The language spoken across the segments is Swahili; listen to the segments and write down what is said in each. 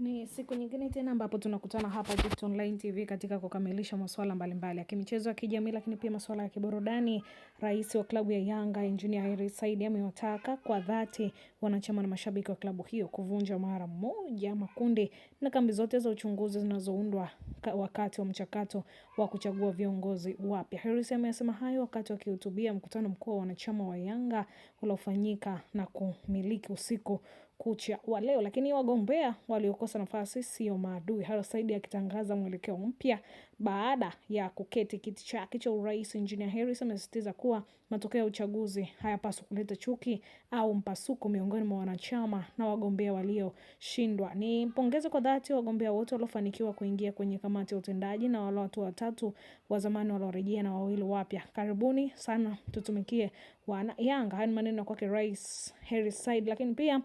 Ni siku nyingine tena ambapo tunakutana hapa Gift Online TV katika kukamilisha masuala mbalimbali ya kimichezo ya kijamii, lakini pia masuala ya kiburudani. Rais wa klabu ya Yanga Engineer Hersi Said amewataka kwa dhati wanachama na mashabiki wa klabu hiyo kuvunja mara moja makundi na kambi zote za uchunguzi zinazoundwa wakati wa mchakato wa kuchagua viongozi wapya. Hersi amesema hayo wakati akihutubia mkutano mkuu wa wanachama wa Yanga uliofanyika na kumiliki usiku kucha wa leo. Lakini wagombea waliokosa nafasi sio maadui. Hersi Said akitangaza mwelekeo mpya baada ya kuketi kiti chake cha urais. Engineer Hersi amesisitiza kuwa matokeo ya uchaguzi hayapaswi kuleta chuki au mpasuko miongoni mwa wanachama na wagombea walioshindwa. Ni pongeze kwa dhati wagombea wote waliofanikiwa kuingia kwenye kamati ya utendaji na wale watu watatu wa zamani waliorejea na wawili wapya. Karibuni sana, tutumikie wana Yanga. Haya ni maneno kwake Rais Hersi Said. Lakini pia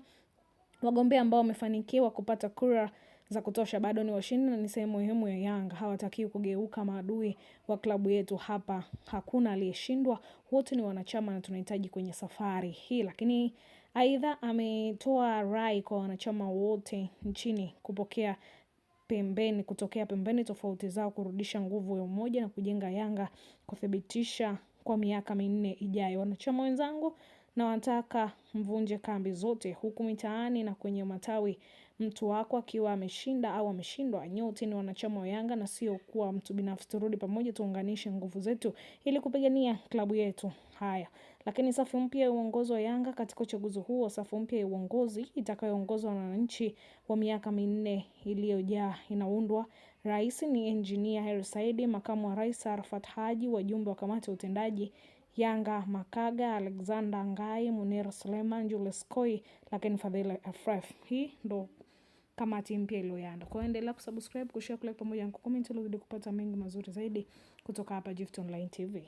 wagombea ambao wamefanikiwa kupata kura za kutosha bado ni washindi na ni sehemu muhimu ya Yanga. Hawatakiwi kugeuka maadui wa klabu yetu hapa. Hakuna aliyeshindwa, wote ni wanachama na tunahitaji kwenye safari hii. Lakini aidha ametoa rai kwa wanachama wote nchini kutokea pembeni tofauti zao, kurudisha nguvu ya umoja na kujenga Yanga kuthibitisha kwa miaka minne ijayo. Wanachama wenzangu, na wataka mvunje kambi zote huku mitaani na kwenye matawi. Mtu wako akiwa ameshinda au ameshindwa, nyote ni wanachama wa Yanga na sio kuwa mtu binafsi. Turudi pamoja, tuunganishe nguvu zetu ili kupigania klabu yetu. Haya, lakini safu mpya ya uongozi wa Yanga katika uchaguzi huo, safu mpya ya uongozi itakayoongozwa na wananchi wa miaka minne iliyojaa inaundwa. Rais ni Engineer Hersi Said, makamu wa rais Arafat Haji, wajumbe wa kamati ya utendaji Yanga Makaga, Alexander Ngai, Munir Suleiman, Julius Koi, lakini Fadhila Afraf. Hii ndo kamati mpya iliyoanda. Kwa endelea kusubscribe, kushare, kulike pamoja na kucomment ili kupata mengi mazuri zaidi kutoka hapa Gift Online TV.